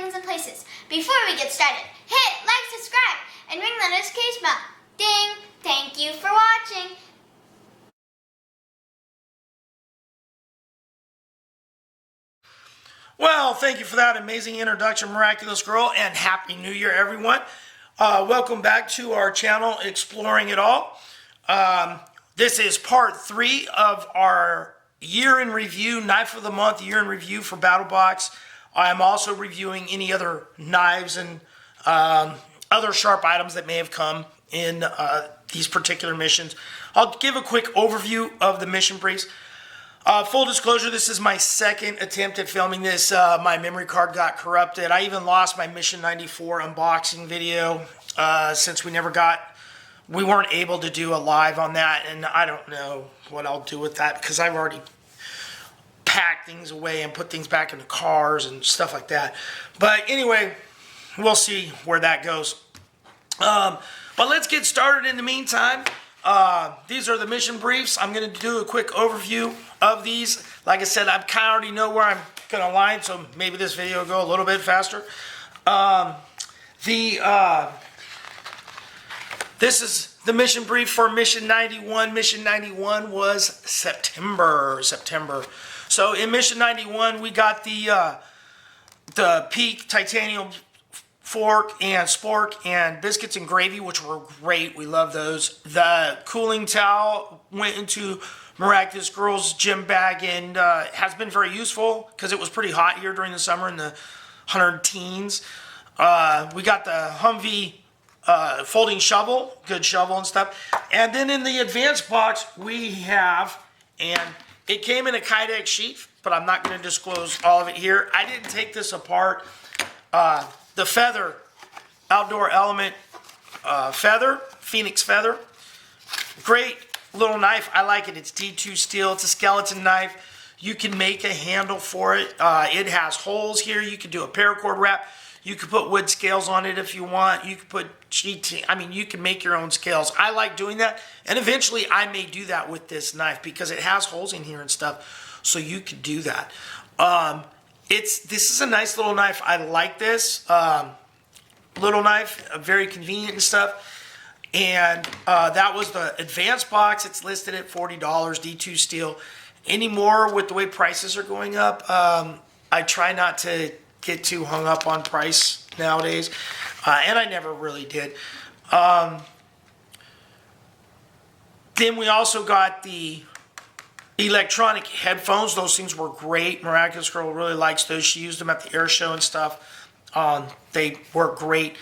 things and places. Before we get started, hit like, subscribe, and ring the notification bell. Ding! Thank you for watching. Well, thank you for that amazing introduction, Miraculous Girl, and Happy New Year, everyone. Welcome back to our channel, Exploring It All. This is part 3 of our year in review, knife of the month, year in review for Battlbox. I'm also reviewing any other knives and other sharp items that may have come in these particular missions. I'll give a quick overview of the mission briefs. Full disclosure, this is my second attempt at filming this. My memory card got corrupted. I even lost my Mission 94 unboxing video since we weren't able to do a live on that, and I don't know what I'll do with that because I've already packed things away and put things back in the cars and stuff like that. But anyway, we'll see where that goes. But let's get started in the meantime. These are the mission briefs. I'm going to do a quick overview of these. Like I said, I kind of already know where I'm going to line, so maybe this video will go a little bit faster. This is the mission brief for Mission 91. Mission 91 was September. So in Mission 91, we got the Peak titanium fork and spork and biscuits and gravy, which were great. We love those. The cooling towel went into Miraculous Girl's gym bag and has been very useful because it was pretty hot here during the summer in the 100 teens. We got the Humvee folding shovel, good shovel and stuff. And then in the advanced box we have, and it came in a Kydex sheath, but I'm not going to disclose all of it here. I didn't take this apart. The feather, outdoor element feather, Phoenix feather. Great little knife. I like it. It's D2 steel. It's a skeleton knife. You can make a handle for it. It has holes here. You can do a paracord wrap. You can put wood scales on it if you want. You can put GT. I mean, you can make your own scales. I like doing that. And eventually I may do that with this knife because it has holes in here and stuff. So you could do that. This is a nice little knife. I like this little knife, very convenient and stuff. And that was the advanced box. It's listed at $40, D2 steel. Anymore with the way prices are going up, I try not to get too hung up on price nowadays, and I never really did. Then we also got the electronic headphones. Those things were great. Miraculous Girl really likes those. She used them at the air show and stuff. They work great.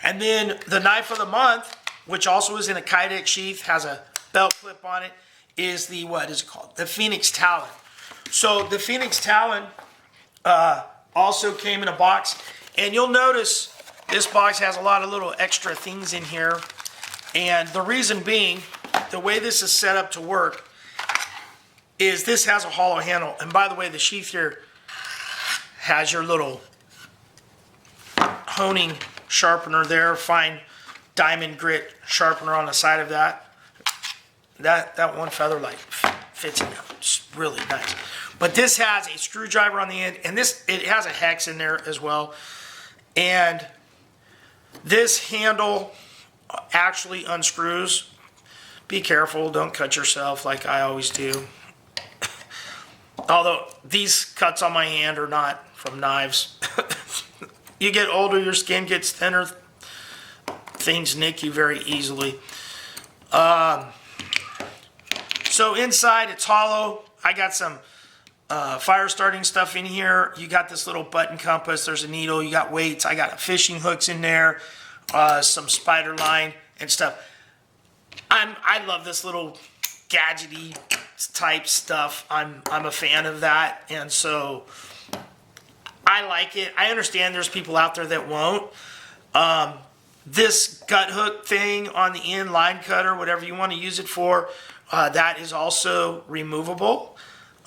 And then the knife of the month, which also is in a Kydex sheath, has a belt clip on it, is the, what is it called? The Phoenix Talon. So the Phoenix Talon also came in a box. And you'll notice this box has a lot of little extra things in here. And the reason being, the way this is set up to work is this has a hollow handle. And by the way, the sheath here has your little honing sharpener there, fine diamond grit sharpener on the side of that. That one feather light fits in there. It's really nice. But this has a screwdriver on the end, and it has a hex in there as well. And this handle actually unscrews. Be careful, don't cut yourself like I always do. Although these cuts on my hand are not from knives. You get older, your skin gets thinner, things nick you very easily. So inside it's hollow. I got some fire starting stuff in here. You got this little button compass. There's a needle. You got weights. I got fishing hooks in there. Some spider line and stuff. I love this little gadgety type stuff. I'm a fan of that, and so I like it. I understand there's people out there that won't. This gut hook thing on the end, line cutter, whatever you want to use it for, that is also removable.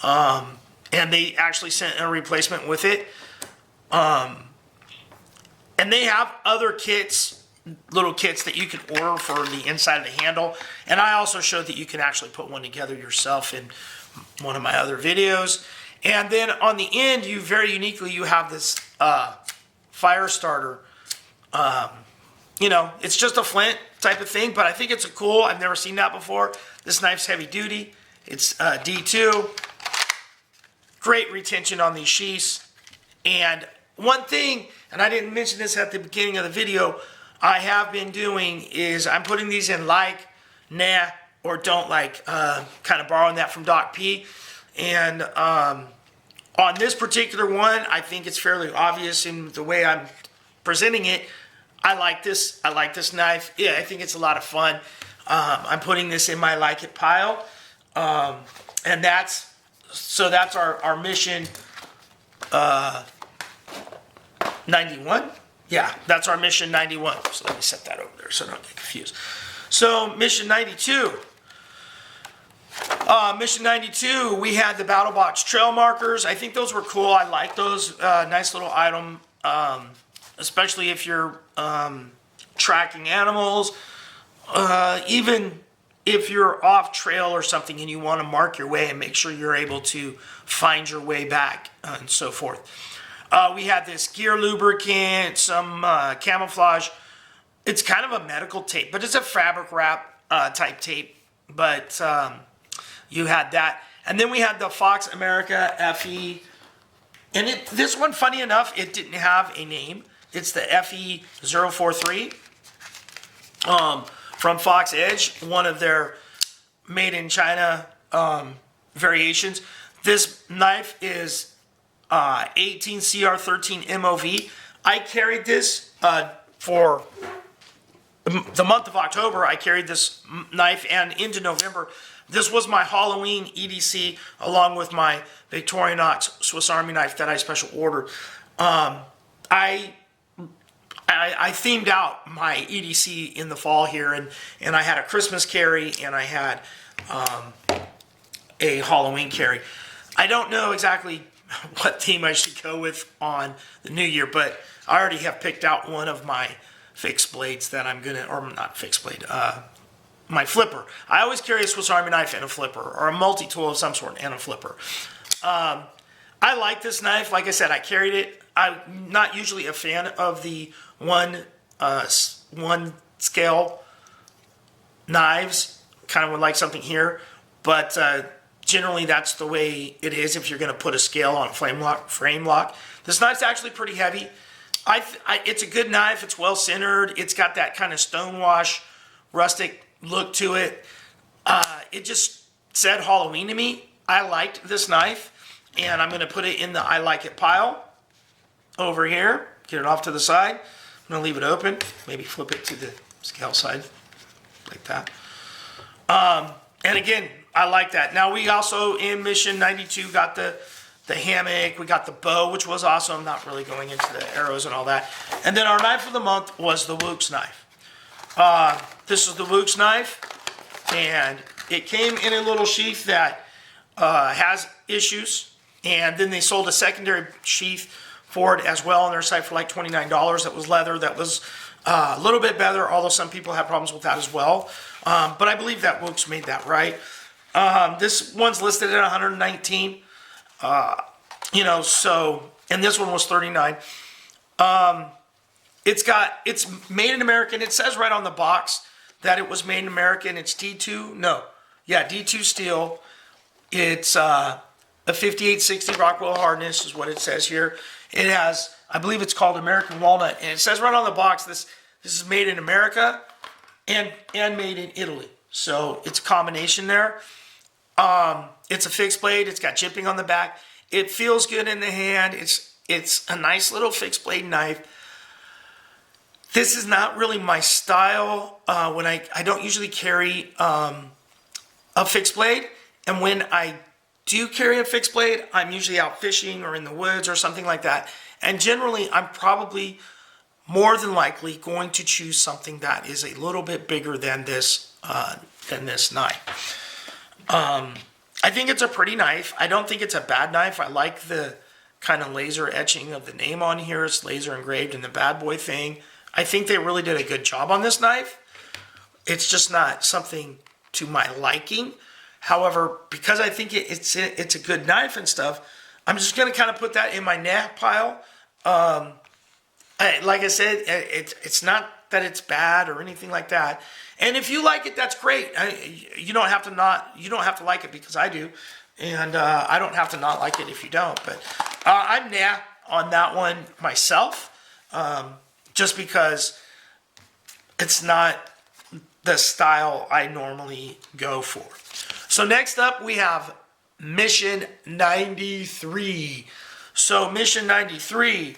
And they actually sent a replacement with it. And they have other kits, little kits that you can order for the inside of the handle. And I also showed that you can actually put one together yourself in one of my other videos. And then on the end, you very uniquely, you have this fire starter. You know, it's just a flint type of thing, but I think it's cool. I've never seen that before. This knife's heavy duty. It's D2. Great retention on these sheaths. And one thing, and I didn't mention this at the beginning of the video, I have been doing is I'm putting these in like, nah, or don't like, kind of borrowing that from Doc P. And on this particular one, I think it's fairly obvious in the way I'm presenting it. I like this. I like this knife. Yeah, I think it's a lot of fun. I'm putting this in my like it pile. And that's our mission 91. Yeah, that's our mission 91. So let me set that over there so I don't get confused. So mission 92. Mission 92, we had the Battlbox trail markers. I think those were cool. I like those. Nice little item, especially if you're tracking animals. Even if you're off trail or something and you want to mark your way and make sure you're able to find your way back and so forth. We had this gear lubricant, some camouflage. It's kind of a medical tape, but it's a fabric wrap type tape. But you had that. And then we had the Fox America FE. And this one, funny enough, it didn't have a name. It's the FE043 from Fox Edge, one of their made in China variations. This knife is 18 CR13 MOV. I carried this for the month of October. I carried this knife, and into November. This was my Halloween EDC along with my Victorinox Swiss Army knife that I special ordered. I themed out my EDC in the fall here, and I had a Christmas carry and I had a Halloween carry. I don't know exactly what theme I should go with on the new year, but I already have picked out one of my fixed blades that I'm gonna, or not fixed blade, my flipper. I always carry a Swiss Army knife and a flipper, or a multi-tool of some sort and a flipper. I like this knife. Like I said, I carried it. I'm not usually a fan of the one scale knives. Kind of would like something here, but generally that's the way it is if you're going to put a scale on a frame lock. This knife's actually pretty heavy. It's a good knife. It's well centered. It's got that kind of stonewash, rustic look to it. It just said Halloween to me. I liked this knife, and I'm going to put it in the I like it pile over here. Get it off to the side. I'm going to leave it open. Maybe flip it to the scale side like that. And again, I like that. Now we also in mission 92 got the hammock. We got the bow, which was awesome. Not really going into the arrows and all that. And then our knife of the month was the Wooks knife. This is the Wooks knife, and it came in a little sheath that has issues, and then they sold a secondary sheath for it as well on their site for like $29. That was leather. That was a little bit better, although some people have problems with that as well. But I believe that Wooks made that right. This one's listed at $119. So, and this one was $39. It's made in America. It says right on the box that it was made in America. It's D2. No. Yeah, D2 steel. It's a 5860 Rockwell hardness is what it says here. It has, I believe it's called American Walnut. And it says right on the box, this is made in America and made in Italy. So it's a combination there. It's a fixed blade. It's got chipping on the back. It feels good in the hand. It's a nice little fixed blade knife. This is not really my style. When I don't usually carry a fixed blade, and when I do carry a fixed blade, I'm usually out fishing or in the woods or something like that. And generally, I'm probably more than likely going to choose something that is a little bit bigger than this knife. I think it's a pretty knife. I don't think it's a bad knife. I like the kind of laser etching of the name on here. It's laser engraved in the bad boy thing. I think they really did a good job on this knife. It's just not something to my liking. However, because I think it's a good knife and stuff, I'm just going to kind of put that in my nah pile. like I said, it's not that it's bad or anything like that. And if you like it, that's great. You don't have to like it because I do, and I don't have to not like it if you don't. But I'm nah on that one myself, just because it's not the style I normally go for. So next up we have Mission 93. So Mission 93,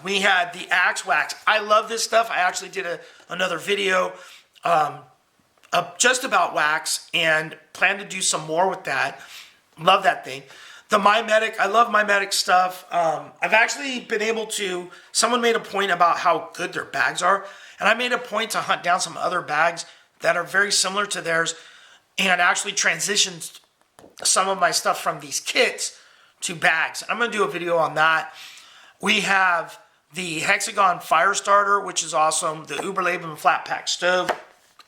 we had the Axe Wax. I love this stuff. I actually did another video just about wax and plan to do some more with that. Love that thing. The Mimetic, I love Mimetic stuff. I've actually been able to, someone made a point about how good their bags are, and I made a point to hunt down some other bags that are very similar to theirs and actually transitioned some of my stuff from these kits to bags. I'm going to do a video on that. We have the Hexagon Fire Starter, which is awesome. The Uberleben Flat Pack Stove.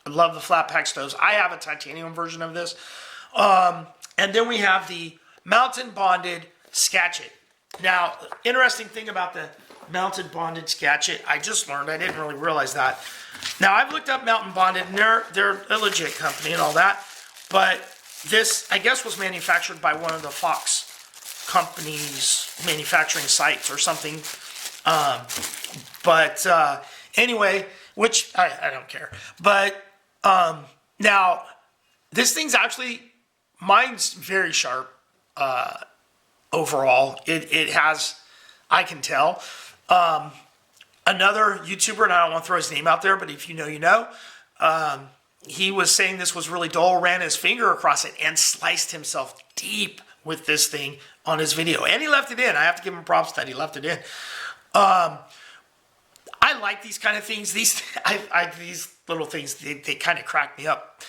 I love the flat pack stoves. I have a titanium version of this. And then we have the Mountain Bonded Scatchet. Now, interesting thing about the Mountain Bonded Scatchet, I just learned. I didn't really realize that. Now, I've looked up Mountain Bonded, and they're a legit company and all that. But this, I guess, was manufactured by one of the Fox company's manufacturing sites or something. Anyway, which I don't care. But now, this thing's actually, mine's very sharp overall. It has, I can tell. Another YouTuber, and I don't want to throw his name out there, but if you know, you know. He was saying this was really dull, ran his finger across it, and sliced himself deep with this thing on his video. And he left it in. I have to give him props that he left it in. I like these kind of things. These little things, they kind of crack me up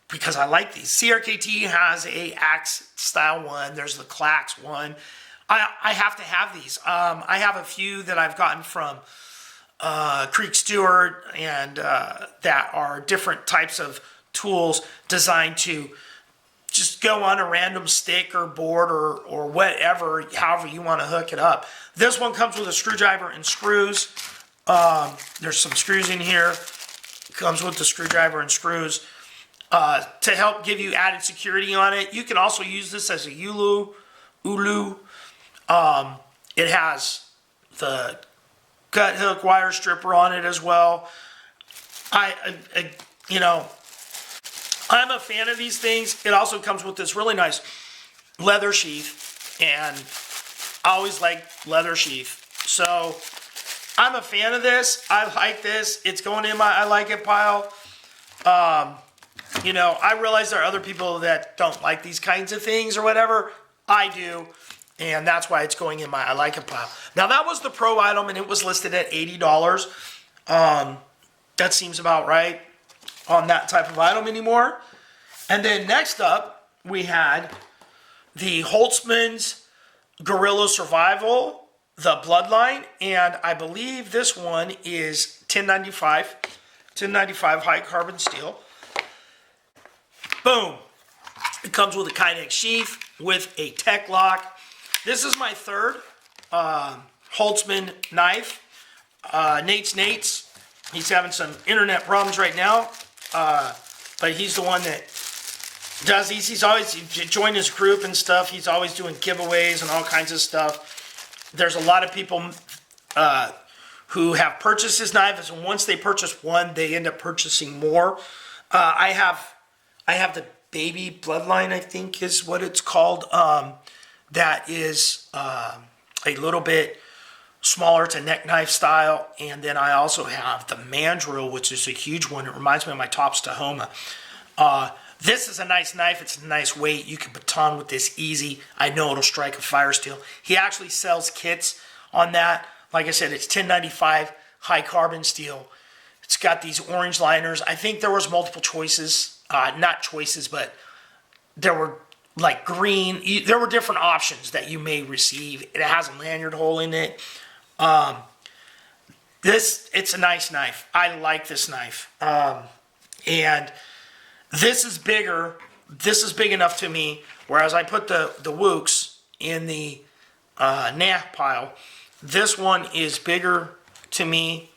because I like these. CRKT has a Axe style one. There's the Clax one. I have to have these. I have a few that I've gotten from Creek Stewart and that are different types of tools designed to just go on a random stick or board or whatever, however you want to hook it up. This one comes with a screwdriver and screws. There's some screws in here. Comes with the screwdriver and screws to help give you added security on it. You can also use this as a ulu. It has the gut hook wire stripper on it as well. I'm a fan of these things. It also comes with this really nice leather sheath, and I always like leather sheath. So I'm a fan of this. I like this. It's going in my I like it pile. I realize there are other people that don't like these kinds of things or whatever. I do. And that's why it's going in my I like it pile. Now, that was the pro item, and it was listed at $80. That seems about right on that type of item anymore. And then next up, we had the Holtzman's Guerrilla Survival, the Bloodline, and I believe this one is 1095 high carbon steel. Boom. It comes with a Kydex sheath with a tech lock. This is my third Holtzman knife. Nate's. He's having some internet problems right now, but he's the one that does these. He's always joined his group and stuff. He's always doing giveaways and all kinds of stuff. There's a lot of people who have purchased his knives, and once they purchase one, they end up purchasing more. I have the Baby Bloodline, I think is what it's called. That is a little bit smaller. It's a neck knife style. And then I also have the Mandrill, which is a huge one. It reminds me of my Tops Tahoma. This is a nice knife. It's a nice weight. You can baton with this easy. I know it'll strike a fire steel. He actually sells kits on that. Like I said, it's 1095 high carbon steel. It's got these orange liners. I think there was multiple choices. Not choices, but there were like green. There were different options that you may receive. It has a lanyard hole in it. It's a nice knife. I like this knife. And this is bigger. This is big enough to me. Whereas I put the Wooks in the nah pile. this one is bigger to me,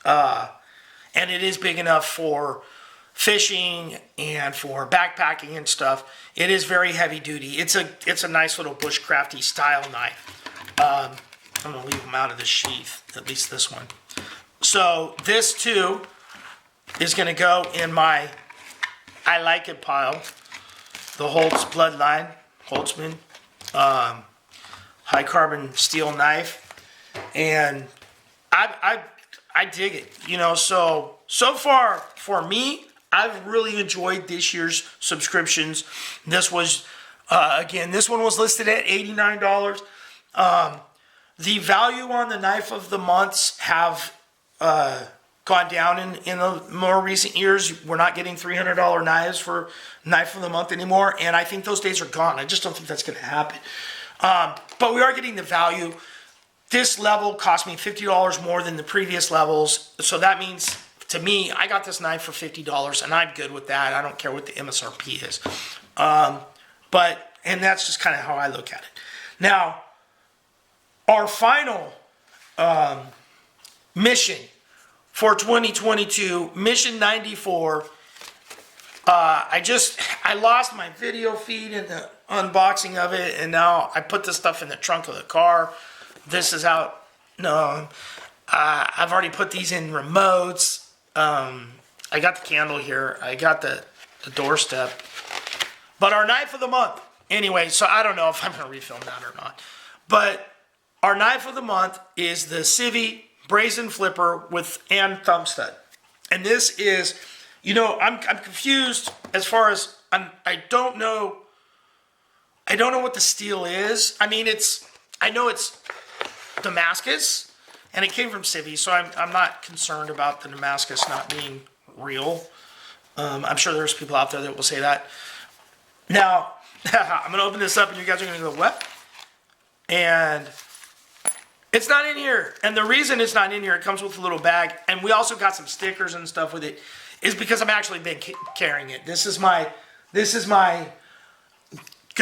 and it is big enough for fishing and for backpacking and stuff. It is very heavy duty. It's a nice little bushcrafty style knife. I'm gonna leave them out of the sheath, at least this one. So this too is gonna go in my I like it pile. The Holtz Bloodline, Holtzman, high carbon steel knife, and I dig it. You know, so far for me, I've really enjoyed this year's subscriptions. This was, again, this one was listed at $89. The value on the knife of the months have gone down in the more recent years. We're not getting $300 knives for knife of the month anymore, and I think those days are gone. I just don't think that's going to happen. But we are getting the value. This level cost me $50 more than the previous levels, so that means, to me, I got this knife for $50, and I'm good with that. I don't care what the MSRP is. And that's just kind of how I look at it. Now, our final mission for 2022, mission 94. I lost my video feed in the unboxing of it, and now I put this stuff in the trunk of the car. This is out. No, I've already put these in remotes. I got the candle here. I got the doorstep. But our knife of the month. Anyway, so I don't know if I'm going to refilm that or not. But our knife of the month is the Civi Brazen Flipper and thumb stud. And this is, you know, I'm confused as far as, I don't know what the steel is. I mean, I know it's Damascus, and it came from Civi, so I'm not concerned about the Damascus not being real. I'm sure there's people out there that will say that. Now, I'm going to open this up, and you guys are going to go, what? And it's not in here. And the reason it's not in here, it comes with a little bag, and we also got some stickers and stuff with it, is because I've actually been carrying it. This is going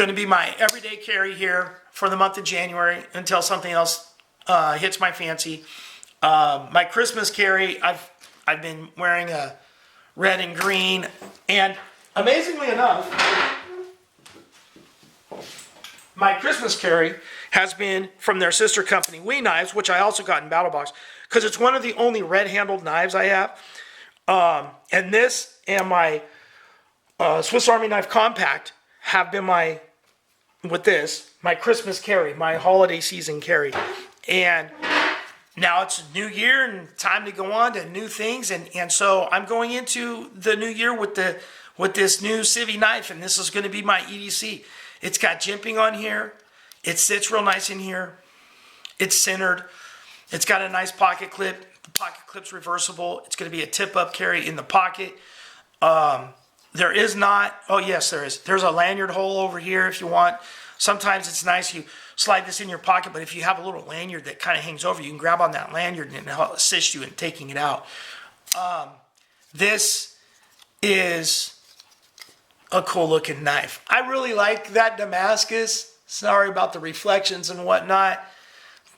to be my everyday carry here for the month of January until something else hits my fancy. My Christmas carry, I've been wearing a red and green, and amazingly enough, my Christmas carry has been from their sister company, Wee Knives, which I also got in Battlebox, because it's one of the only red-handled knives I have. And this and my Swiss Army Knife Compact have been my Christmas carry, my holiday season carry. And now it's a new year and time to go on to new things. And so I'm going into the new year with this new Civi knife, and this is going to be my EDC. It's got jimping on here. It sits real nice in here. It's centered. It's got a nice pocket clip. The pocket clip's reversible. It's going to be a tip-up carry in the pocket. There is not, oh yes, there is. There's a lanyard hole over here if you want. Sometimes it's nice you slide this in your pocket, but if you have a little lanyard that kind of hangs over, you can grab on that lanyard and it'll assist you in taking it out. This is a cool looking knife. I really like that Damascus. Sorry about the reflections and whatnot.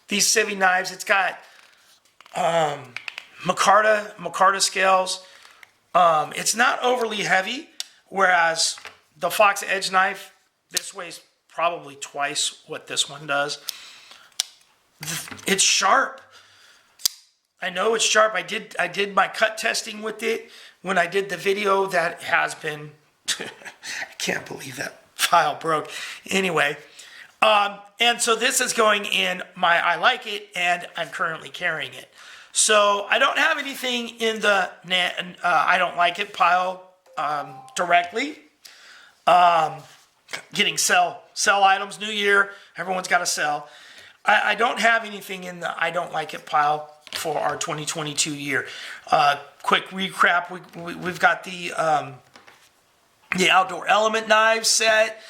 These Civi knives, it's got micarta scales. It's not overly heavy, whereas the Fox Edge knife, this weighs probably twice what this one does. It's sharp. I know it's sharp. I did my cut testing with it when I did the video that has been I can't believe that file broke. Anyway, and so this is going in my I like it, and I'm currently carrying it. So I don't have anything in the I don't like it pile directly. Getting sell items, new year, everyone's got to sell. I don't have anything in the I don't like it pile for our 2022 year. Quick recap, we've got the Outdoor Element knives set.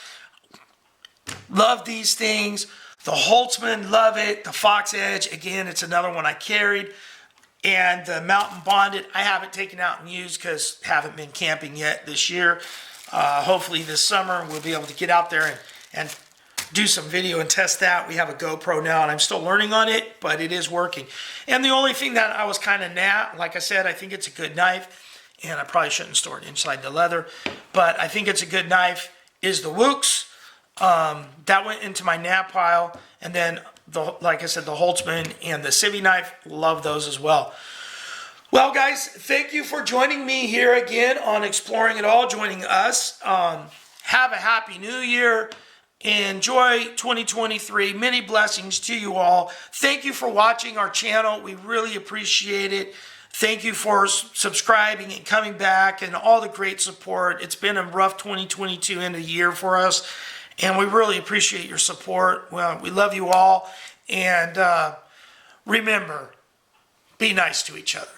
Love these things. The Holtzman, love it. The Fox Edge, again, it's another one I carried. And the Mountain Bonded, I haven't taken out and used because haven't been camping yet this year. Hopefully this summer we'll be able to get out there and do some video and test that. We have a GoPro now, and I'm still learning on it, but it is working. And the only thing that I was kind of like I said, I think it's a good knife, and I probably shouldn't store it inside the leather, but I think it's a good knife, is the Wooks. That went into my nap pile, and then, like I said, the Holtzman and the Civi knife, love those as well. Well, guys, thank you for joining me here again on Exploring It All, joining us. Have a happy new year. Enjoy 2023. Many blessings to you all. Thank you for watching our channel. We really appreciate it. Thank you for subscribing and coming back and all the great support. It's been a rough 2022 end of the year for us, and we really appreciate your support. Well, we love you all, and remember, be nice to each other.